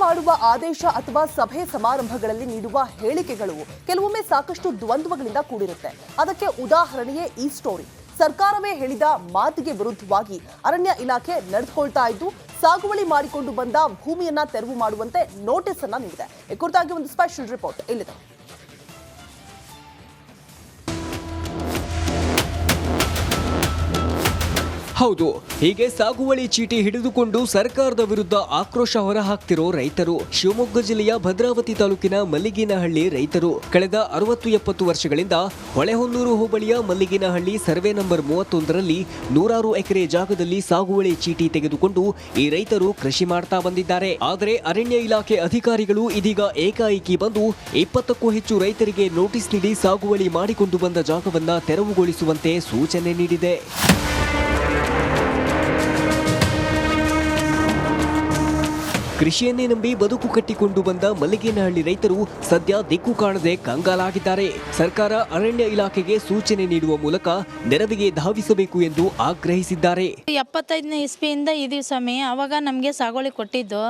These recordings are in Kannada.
ಮಾಡುವ ಆದೇಶ ಅಥವಾ ಸಭೆ ಸಮಾರಂಭಗಳಲ್ಲಿ ನೀಡುವ ಹೇಳಿಕೆಗಳು ಕೆಲವೊಮ್ಮೆ ಸಾಕಷ್ಟು ದ್ವಂದ್ವಗಳಿಂದ ಕೂಡಿರುತ್ತೆ. ಅದಕ್ಕೆ ಉದಾಹರಣೆಯೇ ಈ ಸ್ಟೋರಿ. ಸರ್ಕಾರವೇ ಹೇಳಿದ ಮಾತಿಗೆ ವಿರುದ್ಧವಾಗಿ ಅರಣ್ಯ ಇಲಾಖೆ ನಡೆದುಕೊಳ್ತಾ ಇದ್ದು ಸಾಗುವಳಿ ಮಾಡಿಕೊಂಡು ಬಂದ ಭೂಮಿಯನ್ನ ತೆರವು ಮಾಡುವಂತೆ ನೋಟಿಸ್ ಅನ್ನ ನೀಡಿದೆ. ಈ ಕುರಿತಾಗಿ ಒಂದು ಸ್ಪೆಷಲ್ ರಿಪೋರ್ಟ್ ಇಲ್ಲಿದೆ. ಹೌದು, ಹೀಗೆ ಸಾಗುವಳಿ ಚೀಟಿ ಹಿಡಿದುಕೊಂಡು ಸರ್ಕಾರದ ವಿರುದ್ಧ ಆಕ್ರೋಶ ಹೊರಹಾಕ್ತಿರೋ ರೈತರು. ಶಿವಮೊಗ್ಗ ಜಿಲ್ಲೆಯ ಭದ್ರಾವತಿ ತಾಲೂಕಿನ ಮಲ್ಲಿಗಿನಹಳ್ಳಿ ರೈತರು ಕಳೆದ 60-70 ವರ್ಷಗಳಿಂದ ಹೊಳೆಹೊನ್ನೂರು ಹೋಬಳಿಯ ಮಲ್ಲಿಗಿನಹಳ್ಳಿ ಸರ್ವೆ ನಂಬರ್ 31ರಲ್ಲಿ 100 ಎಕರೆ ಜಾಗದಲ್ಲಿ ಸಾಗುವಳಿ ಚೀಟಿ ತೆಗೆದುಕೊಂಡು ಈ ರೈತರು ಕೃಷಿ ಮಾಡ್ತಾ ಬಂದಿದ್ದಾರೆ. ಆದರೆ ಅರಣ್ಯ ಇಲಾಖೆ ಅಧಿಕಾರಿಗಳು ಇದೀಗ ಏಕಾಏಕಿ ಬಂದು 20ಕ್ಕೂ ಹೆಚ್ಚು ರೈತರಿಗೆ ನೋಟಿಸ್ ನೀಡಿ ಸಾಗುವಳಿ ಮಾಡಿಕೊಂಡು ಬಂದ ಜಾಗವನ್ನ ತೆರವುಗೊಳಿಸುವಂತೆ ಸೂಚನೆ ನೀಡಿದೆ. ಕೃಷಿಯನ್ನೇ ನಂಬಿ ಬದುಕು ಕಟ್ಟಿಕೊಂಡು ಬಂದ ಮಲ್ಲಿಗೇನಹಳ್ಳಿ ರೈತರು ಸದ್ಯ ದಿಕ್ಕು ಕಾಣದೆ ಕಂಗಾಲಾಗಿದ್ದಾರೆ. ಸರ್ಕಾರ ಅರಣ್ಯ ಇಲಾಖೆಗೆ ಸೂಚನೆ ನೀಡುವ ಮೂಲಕ ನೆರವಿಗೆ ಧಾವಿಸಬೇಕು ಎಂದು ಆಗ್ರಹಿಸಿದ್ದಾರೆ. 75ನೇ ಇಸ್ವಿಯಿಂದ ಇದೀವಿ ಸ್ವಾಮಿ. ಅವಾಗ ನಮಗೆ ಸಾಗುವಳಿ ಕೊಟ್ಟಿದ್ದು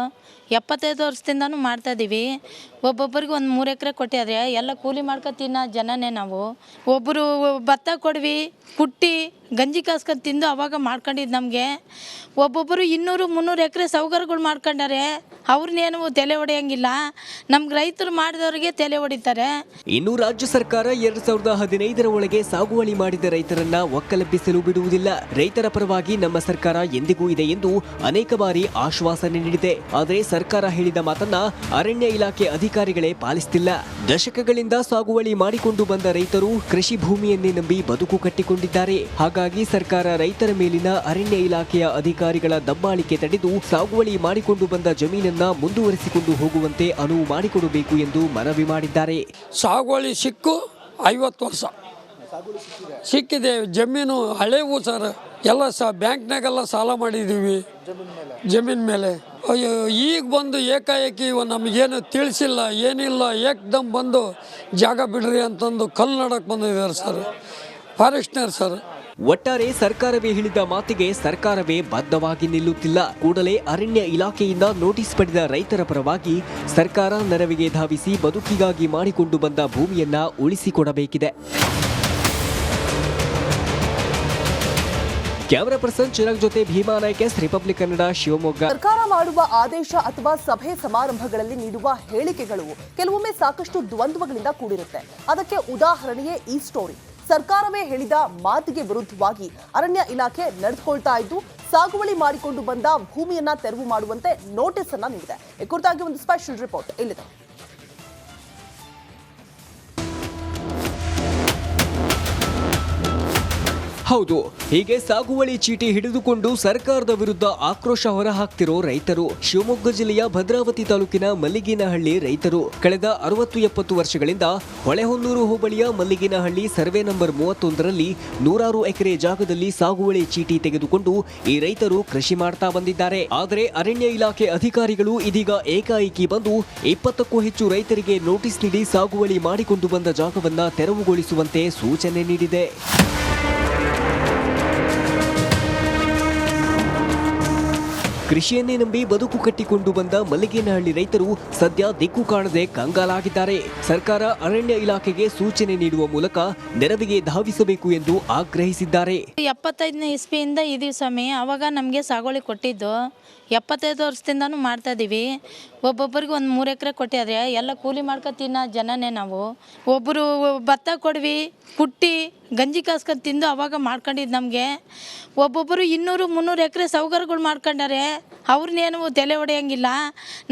75 ವರ್ಷದಿಂದನೂ ಮಾಡ್ತಾ ಇದ್ದೀವಿ. ಒಬ್ಬೊಬ್ಬರಿಗೆ ಒಂದು 3 ಎಕರೆ ಕೊಟ್ಟಿದ್ರೆ ಎಲ್ಲ ಕೂಲಿ ಮಾಡ್ಕೊಂಡು ತಿನ್ನೋ ಜನನೇ ನಾವು. ಒಬ್ಬರು ಭತ್ತ ಕೊಡ್ವಿ ಪುಟ್ಟಿ ಗಂಜಿ ಕಾಸ್ಕೊಂಡು ತಿಂದು ಅವಾಗ ಮಾಡ್ಕೊಂಡಿದ್ದು ನಮಗೆ. ಒಬ್ಬೊಬ್ಬರು 200-300 ಎಕರೆ ಸೌಕರ್ಯಗಳು ಮಾಡ್ಕೊಂಡಾರೆ. ಅವ್ರನ್ನೇನು ತಲೆ ಹೊಡೆಯಂಗಿಲ್ಲ. ನಮ್ಗೆ ರೈತರು ಮಾಡಿದವರಿಗೆ ತಲೆ ಹೊಡಿತಾರೆ. ಇನ್ನು ರಾಜ್ಯ ಸರ್ಕಾರ 2015ರ ಒಳಗೆ ಸಾಗುವಳಿ ಮಾಡಿದ ರೈತರನ್ನ ಒಕ್ಕಲೆಬ್ಬಿಸಲು ಬಿಡುವುದಿಲ್ಲ. ರೈತರ ಪರವಾಗಿ ನಮ್ಮ ಸರ್ಕಾರ ಎಂದಿಗೂ ಇದೆ ಎಂದು ಅನೇಕ ಬಾರಿ ಆಶ್ವಾಸನೆ ನೀಡಿದೆ. ಆದರೆ ಸರ್ಕಾರ ಹೇಳಿದ ಮಾತನ್ನ ಅರಣ್ಯ ಇಲಾಖೆ ಅಧಿಕಾರಿಗಳೇ ಪಾಲಿಸುತ್ತಿಲ್ಲ. ದಶಕಗಳಿಂದ ಸಾಗುವಳಿ ಮಾಡಿಕೊಂಡು ಬಂದ ರೈತರು ಕೃಷಿ ಭೂಮಿಯನ್ನೇ ನಂಬಿ ಬದುಕು ಕಟ್ಟಿಕೊಂಡಿದ್ದಾರೆ. ಹಾಗಾಗಿ ಸರ್ಕಾರ ರೈತರ ಮೇಲಿನ ಅರಣ್ಯ ಇಲಾಖೆಯ ಅಧಿಕಾರಿಗಳ ದಬ್ಬಾಳಿಕೆ ತಡೆದು ಸಾಗುವಳಿ ಮಾಡಿಕೊಂಡು ಬಂದ ಜಮೀನನ್ನ ಮುಂದುವರಿಸಿಕೊಂಡು ಹೋಗುವಂತೆ ಅನುವು ಮಾಡಿಕೊಡಬೇಕು ಎಂದು ಮನವಿ ಮಾಡಿದ್ದಾರೆ. ಸಾಗುವಳಿ ಸಿಕ್ಕು 50 ವರ್ಷ ಸಿಕ್ಕಿದೆ. ಜಮೀನು ಹಳೆವು ಸರ್. ಎಲ್ಲ ಬ್ಯಾಂಕ್ನಾಗೆಲ್ಲ ಸಾಲ ಮಾಡಿದ್ದೀವಿ ಜಮೀನ್ ಮೇಲೆ. ಈಗ ಬಂದು ಏಕಾಏಕಿ ನಮಗೇನು ತಿಳಿಸಿಲ್ಲ ಏನಿಲ್ಲ, ಏಕ್ದಮ್ ಬಂದು ಜಾಗ ಬಿಡ್ರಿ ಅಂತಂದು ಕಲ್ಲು ನಡಕ್ಕೆ ಬಂದಿದ್ದಾರೆ ಸರ್, ಫಾರೆಸ್ಟ್ನರ್ ಸರ್. ಒಟ್ಟಾರೆ ಸರ್ಕಾರವೇ ಹೇಳಿದ ಮಾತಿಗೆ ಸರ್ಕಾರವೇ ಬದ್ಧವಾಗಿ ನಿಲ್ಲುತ್ತಿಲ್ಲ. ಕೂಡಲೇ ಅರಣ್ಯ ಇಲಾಖೆಯಿಂದ ನೋಟಿಸ್ ಪಡೆದ ರೈತರ ಪರವಾಗಿ ಸರ್ಕಾರ ನೆರವಿಗೆ ಧಾವಿಸಿ ಬದುಕಿಗಾಗಿ ಮಾಡಿಕೊಂಡು ಬಂದ ಭೂಮಿಯನ್ನ ಉಳಿಸಿಕೊಡಬೇಕಿದೆ. ಕ್ಯಾಮರಾ ಪರ್ಸನ್ ಚಿರಾಗ್ ಜೊತೆ ಭೀಮಾ ನಾಯ್ಕ್, ರಿಪಬ್ಲಿಕ್ ಕನ್ನಡ, ಶಿವಮೊಗ್ಗ. ಸರ್ಕಾರ ಮಾಡುವ ಆದೇಶ ಅಥವಾ ಸಭೆ ಸಮಾರಂಭಗಳಲ್ಲಿ ನೀಡುವ ಹೇಳಿಕೆಗಳು ಕೆಲವೊಮ್ಮೆ ಸಾಕಷ್ಟು ದ್ವಂದ್ವಗಳಿಂದ ಕೂಡಿರುತ್ತೆ. ಅದಕ್ಕೆ ಉದಾಹರಣೆಯೇ ಈ ಸ್ಟೋರಿ. ಸರ್ಕಾರವೇ ಹೇಳಿದ ಮಾತಿಗೆ ವಿರುದ್ಧವಾಗಿ ಅರಣ್ಯ ಇಲಾಖೆ ನಡೆದುಕೊಳ್ತಾ ಇದ್ದು ಸಾಗುವಳಿ ಮಾಡಿಕೊಂಡು ಬಂದ ಭೂಮಿಯನ್ನ ತೆರವು ಮಾಡುವಂತೆ ನೋಟಿಸ್ ಅನ್ನ ನೀಡಿದೆ. ಈ ಕುರಿತಾಗಿ ಒಂದು ಸ್ಪೆಷಲ್ ರಿಪೋರ್ಟ್ ಇಲ್ಲಿದೆ. ಹೌದು, ಹೀಗೆ ಸಾಗುವಳಿ ಚೀಟಿ ಹಿಡಿದುಕೊಂಡು ಸರ್ಕಾರದ ವಿರುದ್ಧ ಆಕ್ರೋಶ ಹೊರಹಾಕ್ತಿರೋ ರೈತರು. ಶಿವಮೊಗ್ಗ ಜಿಲ್ಲೆಯ ಭದ್ರಾವತಿ ತಾಲೂಕಿನ ಮಲ್ಲಿಗಿನಹಳ್ಳಿ ರೈತರು ಕಳೆದ 60-70 ವರ್ಷಗಳಿಂದ ಹೊಳೆಹೊನ್ನೂರು ಹೋಬಳಿಯ ಮಲ್ಲಿಗಿನಹಳ್ಳಿ ಸರ್ವೆ ನಂಬರ್ 31ರಲ್ಲಿ 100 ಎಕರೆ ಜಾಗದಲ್ಲಿ ಸಾಗುವಳಿ ಚೀಟಿ ತೆಗೆದುಕೊಂಡು ಈ ರೈತರು ಕೃಷಿ ಮಾಡ್ತಾ ಬಂದಿದ್ದಾರೆ. ಆದರೆ ಅರಣ್ಯ ಇಲಾಖೆ ಅಧಿಕಾರಿಗಳು ಇದೀಗ ಏಕಾಏಕಿ ಬಂದು 20ಕ್ಕೂ ಹೆಚ್ಚು ರೈತರಿಗೆ ನೋಟಿಸ್ ನೀಡಿ ಸಾಗುವಳಿ ಮಾಡಿಕೊಂಡು ಬಂದ ಜಾಗವನ್ನ ತೆರವುಗೊಳಿಸುವಂತೆ ಸೂಚನೆ ನೀಡಿದೆ. ಕೃಷಿಯನ್ನೇ ನಂಬಿ ಬದುಕು ಕಟ್ಟಿಕೊಂಡು ಬಂದ ಮಲ್ಲಿಗೇನಹಳ್ಳಿ ರೈತರು ಸದ್ಯ ದಿಕ್ಕು ಕಾಣದೆ ಕಂಗಾಲಾಗಿದ್ದಾರೆ. ಸರ್ಕಾರ ಅರಣ್ಯ ಇಲಾಖೆಗೆ ಸೂಚನೆ ನೀಡುವ ಮೂಲಕ ನೆರವಿಗೆ ಧಾವಿಸಬೇಕು ಎಂದು ಆಗ್ರಹಿಸಿದ್ದಾರೆ. 75ನೇ ಇಸ್ವಿಯಿಂದ ಇದೀವಿ ಸ್ವಾಮಿ. ಅವಾಗ ನಮಗೆ ಸಾಗುವಳಿ ಕೊಟ್ಟಿದ್ದು 75 ವರ್ಷದಿಂದನೂ ಮಾಡ್ತಾ ಇದ್ದೀವಿ. ಒಬ್ಬೊಬ್ಬರಿಗೆ ಒಂದು 3 ಎಕರೆ ಕೊಟ್ಟಿದ್ರೆ ಎಲ್ಲ ಕೂಲಿ ಮಾಡ್ಕೊಂಡು ತಿನ್ನೋ ಜನನೇ ನಾವು. ಒಬ್ಬರು ಭತ್ತ ಕೊಡ್ವಿ ಪುಟ್ಟಿ ಗಂಜಿ ಕಾಸ್ಕೊಂಡು ತಿಂದು ಅವಾಗ ಮಾಡ್ಕೊಂಡಿದ್ದು ನಮಗೆ. ಒಬ್ಬೊಬ್ಬರು 200-300 ಎಕರೆ ಸೌಕರ್ಯಗಳು ಮಾಡ್ಕೊಂಡಾರೆ. ಅವ್ರನ್ನೇನು ತಲೆ ಹೊಡೆಯಂಗಿಲ್ಲ.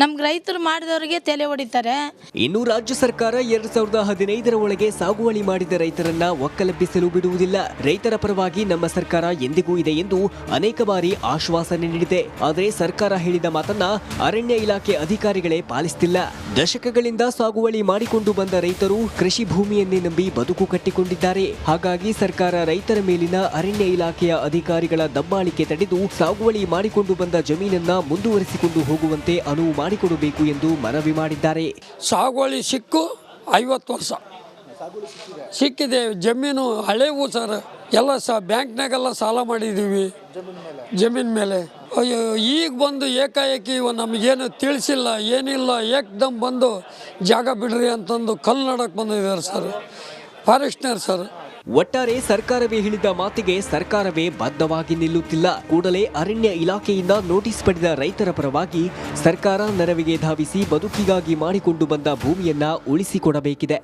ನಮ್ಗೆ ರೈತರು ಮಾಡಿದವರಿಗೆ ತಲೆ ಹೊಡಿತಾರೆ. ಇನ್ನು ರಾಜ್ಯ ಸರ್ಕಾರ 2015ರ ಒಳಗೆ ಸಾಗುವಳಿ ಮಾಡಿದ ರೈತರನ್ನ ಒಕ್ಕಲೆಬ್ಬಿಸಲು ಬಿಡುವುದಿಲ್ಲ. ರೈತರ ಪರವಾಗಿ ನಮ್ಮ ಸರ್ಕಾರ ಎಂದಿಗೂ ಇದೆ ಎಂದು ಅನೇಕ ಬಾರಿ ಆಶ್ವಾಸನೆ ನೀಡಿದೆ. ಆದರೆ ಸರ್ಕಾರ ಹೇಳಿದ ಮಾತನ್ನ ಅರಣ್ಯ ಇಲಾಖೆ ಅಧಿಕಾರಿಗಳೇ ಪಾಲಿಸುತ್ತಿಲ್ಲ. ದಶಕಗಳಿಂದ ಸಾಗುವಳಿ ಮಾಡಿಕೊಂಡು ಬಂದ ರೈತರು ಕೃಷಿ ಭೂಮಿಯನ್ನೇ ನಂಬಿ ಬದುಕು ಕಟ್ಟಿಕೊಂಡಿದ್ದಾರೆ. ಹಾಗಾಗಿ ಸರ್ಕಾರ ರೈತರ ಮೇಲಿನ ಅರಣ್ಯ ಇಲಾಖೆಯ ಅಧಿಕಾರಿಗಳ ದಬ್ಬಾಳಿಕೆ ತಡೆದು ಸಾಗುವಳಿ ಮಾಡಿಕೊಂಡು ಬಂದ ಜಮೀನನ್ನ ಮುಂದುವರಿಸಿಕೊಂಡು ಹೋಗುವಂತೆ ಅನುವು ಮಾಡಿಕೊಡಬೇಕು ಎಂದು ಮನವಿ ಮಾಡಿದ್ದಾರೆ. ಸಾಗುವಳಿ ಸಿಕ್ಕು 50 ವರ್ಷ ಸಿಕ್ಕಿದೆ. ಜಮೀನು ಹಳೆವು ಸರ್. ಎಲ್ಲ ಬ್ಯಾಂಕ್ನಾಗೆಲ್ಲ ಸಾಲ ಮಾಡಿದ್ದೀವಿ ಜಮೀನ್ ಮೇಲೆ. ಈಗ ಬಂದು ಏಕಾಏಕಿ ನಮಗೇನು ತಿಳಿಸಿಲ್ಲ ಏನಿಲ್ಲ ಏಕ್ದಮ್ ಬಂದು ಜಾಗ ಬಿಡ್ರಿ ಅಂತಂದು ಕಲ್ಲು ನಡಕ್ಕೆ ಬಂದಿದ್ದಾರೆ ಸರ್ ಫಾರೆಸ್ಟ್ನರ್ ಸರ್. ಒಟ್ಟಾರೆ ಸರ್ಕಾರವೇ ಹೇಳಿದ ಮಾತಿಗೆ ಸರ್ಕಾರವೇ ಬದ್ಧವಾಗಿ ನಿಲ್ಲುತ್ತಿಲ್ಲ. ಕೂಡಲೇ ಅರಣ್ಯ ಇಲಾಖೆಯಿಂದ ನೋಟಿಸ್ ಪಡೆದ ರೈತರ ಪರವಾಗಿ ಸರ್ಕಾರ ನೆರವಿಗೆ ಧಾವಿಸಿ ಬದುಕಿಗಾಗಿ ಮಾಡಿಕೊಂಡು ಬಂದ ಭೂಮಿಯನ್ನ ಉಳಿಸಿಕೊಡಬೇಕಿದೆ.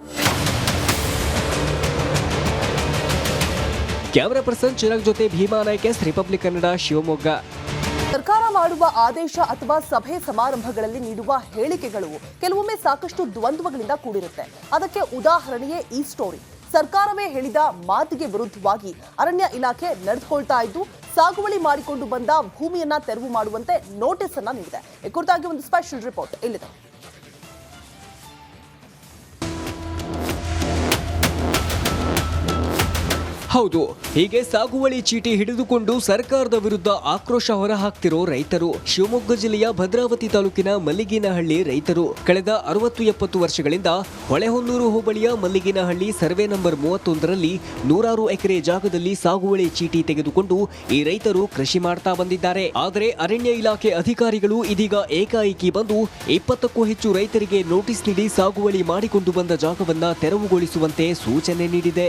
ಕ್ಯಾಮರಾ ಪರ್ಸನ್ ಚಿರಾಗ್ ಜೊತೆ ಭೀಮಾ ನಾಯ್ಕ್, ರಿಪಬ್ಲಿಕ್ ಕನ್ನಡ, ಶಿವಮೊಗ್ಗ. ಸರ್ಕಾರ ಮಾಡುವ ಆದೇಶ ಅಥವಾ ಸಭೆ ಸಮಾರಂಭಗಳಲ್ಲಿ ನೀಡುವ ಹೇಳಿಕೆಗಳು ಕೆಲವೊಮ್ಮೆ ಸಾಕಷ್ಟು ದ್ವಂದ್ವಗಳಿಂದ ಕೂಡಿರುತ್ತೆ. ಅದಕ್ಕೆ ಉದಾಹರಣೆಯೇ ಈ ಸ್ಟೋರಿ. ಸರ್ಕಾರವೇ ಹೇಳಿದ ಮಾತಿಗೆ ವಿರುದ್ಧವಾಗಿ ಅರಣ್ಯ ಇಲಾಖೆ ನಡೆದುಕೊಳ್ತಾ ಇದ್ದು ಸಾಗುವಳಿ ಮಾಡಿಕೊಂಡು ಬಂದ ಭೂಮಿಯನ್ನ ತೆರವು ಮಾಡುವಂತೆ ನೋಟಿಸ್ ಅನ್ನ ನೀಡಿದೆ. ಈ ಕುರಿತಾಗಿ ಒಂದು ಸ್ಪೆಷಲ್ ರಿಪೋರ್ಟ್ ಇಲ್ಲಿದೆ. ಹೌದು, ಹೀಗೆ ಸಾಗುವಳಿ ಚೀಟಿ ಹಿಡಿದುಕೊಂಡು ಸರ್ಕಾರದ ವಿರುದ್ಧ ಆಕ್ರೋಶ ಹೊರಹಾಕ್ತಿರೋ ರೈತರು. ಶಿವಮೊಗ್ಗ ಜಿಲ್ಲೆಯ ಭದ್ರಾವತಿ ತಾಲೂಕಿನ ಮಲ್ಲಿಗಿನಹಳ್ಳಿ ರೈತರು ಕಳೆದ 60-70 ವರ್ಷಗಳಿಂದ ಹೊಳೆಹೊನ್ನೂರು ಹೋಬಳಿಯ ಮಲ್ಲಿಗಿನಹಳ್ಳಿ ಸರ್ವೆ ನಂಬರ್ 31ರಲ್ಲಿ 100 ಎಕರೆ ಜಾಗದಲ್ಲಿ ಸಾಗುವಳಿ ಚೀಟಿ ತೆಗೆದುಕೊಂಡು ಈ ರೈತರು ಕೃಷಿ ಮಾಡ್ತಾ ಬಂದಿದ್ದಾರೆ. ಆದರೆ ಅರಣ್ಯ ಇಲಾಖೆ ಅಧಿಕಾರಿಗಳು ಇದೀಗ ಏಕಾಏಕಿ ಬಂದು 20ಕ್ಕೂ ಹೆಚ್ಚು ರೈತರಿಗೆ ನೋಟಿಸ್ ನೀಡಿ ಸಾಗುವಳಿ ಮಾಡಿಕೊಂಡು ಬಂದ ಜಾಗವನ್ನ ತೆರವುಗೊಳಿಸುವಂತೆ ಸೂಚನೆ ನೀಡಿದೆ.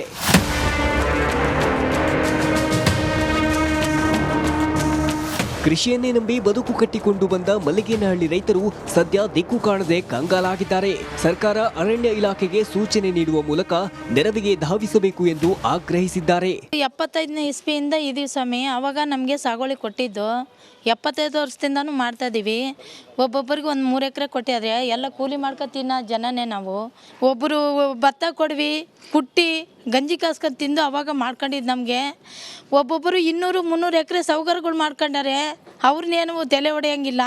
ಕೃಷಿಯನ್ನೇ ನಂಬಿ ಬದುಕು ಕಟ್ಟಿಕೊಂಡು ಬಂದ ಮಲ್ಲಿಗೇನಹಳ್ಳಿ ರೈತರು ಸದ್ಯ ದಿಕ್ಕು ಕಾಣದೆ ಕಂಗಾಲಾಗಿದ್ದಾರೆ. ಸರ್ಕಾರ ಅರಣ್ಯ ಇಲಾಖೆಗೆ ಸೂಚನೆ ನೀಡುವ ಮೂಲಕ ನೆರವಿಗೆ ಧಾವಿಸಬೇಕು ಎಂದು ಆಗ್ರಹಿಸಿದ್ದಾರೆ. 75ನೇ ಇಸ್ವಿಯಿಂದ ಇದೀವಿ ಸ್ವಾಮಿ. ಅವಾಗ ನಮಗೆ ಸಾಗುವಳಿ ಕೊಟ್ಟಿದ್ದು 75 ವರ್ಷದಿಂದನೂ ಮಾಡ್ತಾ ಇದ್ದೀವಿ. ಒಬ್ಬೊಬ್ಬರಿಗೆ ಒಂದು 3 ಎಕರೆ ಕೊಟ್ಟಿದ್ರೆ ಎಲ್ಲ ಕೂಲಿ ಮಾಡ್ಕೊತೀನ ಜನನೇ ನಾವು. ಒಬ್ಬರು ಭತ್ತ ಕೊಡ್ವಿ ಕುಟ್ಟಿ ಗಂಜಿ ಕಾಸ್ಕೊಂಡು ತಿಂದು ಅವಾಗ ಮಾಡ್ಕೊಂಡಿದ್ದು ನಮಗೆ. ಒಬ್ಬೊಬ್ಬರು 200-300 ಎಕರೆ ಸೌಕರ್ಯಗಳು ಮಾಡ್ಕೊಂಡಾರೆ. ಅವ್ರನ್ನೇನು ತಲೆ ಹೊಡೆಯಂಗಿಲ್ಲ.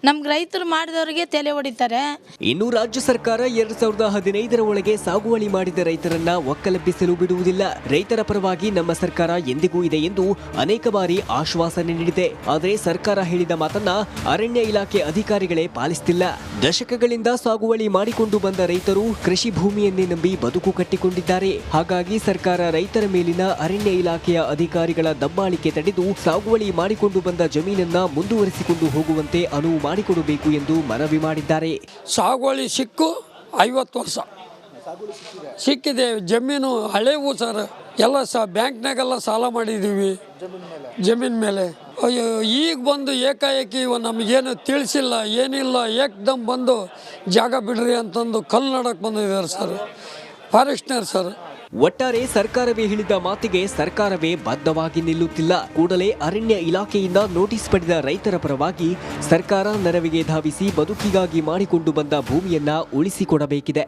ನಮ್ಗೆ ರೈತರು ಮಾಡಿದವರಿಗೆ ತಲೆ ಹೊಡಿತಾರೆ. ಇನ್ನು ರಾಜ್ಯ ಸರ್ಕಾರ 2015ರ ಒಳಗೆ ಸಾಗುವಳಿ ಮಾಡಿದ ರೈತರನ್ನ ಒಕ್ಕಲೆಬ್ಬಿಸಲು ಬಿಡುವುದಿಲ್ಲ. ರೈತರ ಪರವಾಗಿ ನಮ್ಮ ಸರ್ಕಾರ ಎಂದಿಗೂ ಇದೆ ಎಂದು ಅನೇಕ ಬಾರಿ ಆಶ್ವಾಸನೆ ನೀಡಿದೆ. ಆದರೆ ಸರ್ಕಾರ ಹೇಳಿದ ಮಾತನ್ನ ಅರಣ್ಯ ಇಲಾಖೆ ಅಧಿಕಾರಿಗಳೇ ಪಾಲಿಸುತ್ತಿಲ್ಲ. ದಶಕಗಳಿಂದ ಸಾಗುವಳಿ ಮಾಡಿಕೊಂಡು ಬಂದ ರೈತರು ಕೃಷಿ ಭೂಮಿಯನ್ನೇ ನಂಬಿ ಬದುಕು ಕಟ್ಟಿಕೊಂಡಿದ್ದಾರೆ. ಹಾಗಾಗಿ ಸರ್ಕಾರ ರೈತರ ಮೇಲಿನ ಅರಣ್ಯ ಇಲಾಖೆಯ ಅಧಿಕಾರಿಗಳ ದಬ್ಬಾಳಿಕೆ ತಡೆದು ಸಾಗುವಳಿ ಮಾಡಿಕೊಂಡು ಬಂದ ಜಮೀನನ್ನ ಮುಂದುವರಿಸಿಕೊಂಡು ಹೋಗುವಂತೆ ಅನುವು ಮಾಡಿಕೊಡಬೇಕು ಎಂದು ಮನವಿ ಮಾಡಿದ್ದಾರೆ. ಸಾಗುವಳಿ ಸಿಕ್ಕು 50 ವರ್ಷ ಸಿಕ್ಕಿದೆ. ಜಮೀನು ಹಳೆವು ಸರ್. ಎಲ್ಲ ಬ್ಯಾಂಕ್ನಾಗೆಲ್ಲ ಸಾಲ ಮಾಡಿದ್ದೀವಿ ಜಮೀನ್ ಮೇಲೆ. ಈಗ ಬಂದು ಏಕಾಏಕಿ ನಮಗೇನು ತಿಳಿಸಿಲ್ಲ ಏನಿಲ್ಲ ಏಕ್ದಮ್ ಬಂದು ಜಾಗ ಬಿಡ್ರಿ ಅಂತಂದು ಕಲ್ಲು ನಡಕ್ಕೆ ಬಂದಿದ್ದಾರೆ ಸರ್ ಫಾರೆಸ್ಟ್ನರ್ ಸರ್. ಒಟ್ಟಾರೆ ಸರ್ಕಾರವೇ ಹೇಳಿದ ಮಾತಿಗೆ ಸರ್ಕಾರವೇ ಬದ್ಧವಾಗಿ ನಿಲ್ಲುತ್ತಿಲ್ಲ. ಕೂಡಲೇ ಅರಣ್ಯ ಇಲಾಖೆಯಿಂದ ನೋಟಿಸ್ ಪಡೆದ ರೈತರ ಪರವಾಗಿ ಸರ್ಕಾರ ನೆರವಿಗೆ ಧಾವಿಸಿ ಬದುಕಿಗಾಗಿ ಮಾಡಿಕೊಂಡು ಬಂದ ಭೂಮಿಯನ್ನ ಉಳಿಸಿಕೊಡಬೇಕಿದೆ.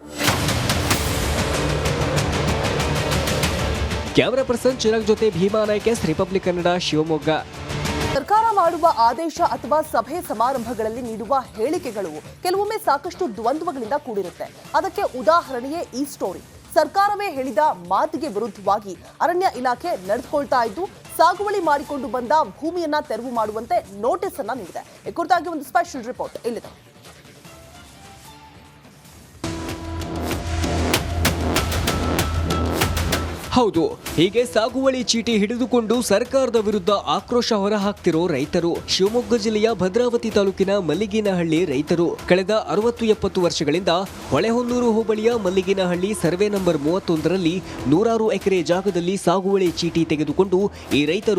ಕ್ಯಾಮರಾ ಪರ್ಸನ್ ಚಿರಾಗ್ ಜೊತೆ ಭೀಮಾ ನಾಯ್ಕ್, ರಿಪಬ್ಲಿಕ್ ಕನ್ನಡ, ಶಿವಮೊಗ್ಗ. ಸರ್ಕಾರ ಮಾಡುವ ಆದೇಶ ಅಥವಾ ಸಭೆ ಸಮಾರಂಭಗಳಲ್ಲಿ ನೀಡುವ ಹೇಳಿಕೆಗಳು ಕೆಲವೊಮ್ಮೆ ಸಾಕಷ್ಟು ದ್ವಂದ್ವಗಳಿಂದ ಕೂಡಿರುತ್ತೆ. ಅದಕ್ಕೆ ಉದಾಹರಣೆಯೇ ಈ ಸ್ಟೋರಿ. ಸರ್ಕಾರವೇ ಹೇಳಿದ ಮಾತಿಗೆ ವಿರುದ್ಧವಾಗಿ ಅರಣ್ಯ ಇಲಾಖೆ ನಡೆದುಕೊಳ್ತಾ ಇದ್ದು ಸಾಗುವಳಿ ಮಾಡಿಕೊಂಡು ಬಂದ ಭೂಮಿಯನ್ನ ತೆರವು ಮಾಡುವಂತೆ ನೋಟಿಸ್ ಅನ್ನ ನೀಡಿದೆ. ಈ ಕುರಿತಾಗಿ ಒಂದು ಸ್ಪೆಷಲ್ ರಿಪೋರ್ಟ್ ಇಲ್ಲಿದೆ. ಹೌದು, ಹೀಗೆ ಸಾಗುವಳಿ ಚೀಟಿ ಹಿಡಿದುಕೊಂಡು ಸರ್ಕಾರದ ವಿರುದ್ಧ ಆಕ್ರೋಶ ಹೊರಹಾಕ್ತಿರೋ ರೈತರು. ಶಿವಮೊಗ್ಗ ಜಿಲ್ಲೆಯ ಭದ್ರಾವತಿ ತಾಲೂಕಿನ ಮಲ್ಲಿಗಿನಹಳ್ಳಿ ರೈತರು ಕಳೆದ 60-70 ವರ್ಷಗಳಿಂದ ಹೊಳೆಹೊನ್ನೂರು ಹೋಬಳಿಯ ಮಲ್ಲಿಗಿನಹಳ್ಳಿ ಸರ್ವೆ ನಂಬರ್ 31ರಲ್ಲಿ 100 ಎಕರೆ ಜಾಗದಲ್ಲಿ ಸಾಗುವಳಿ ಚೀಟಿ ತೆಗೆದುಕೊಂಡು ಈ ರೈತರು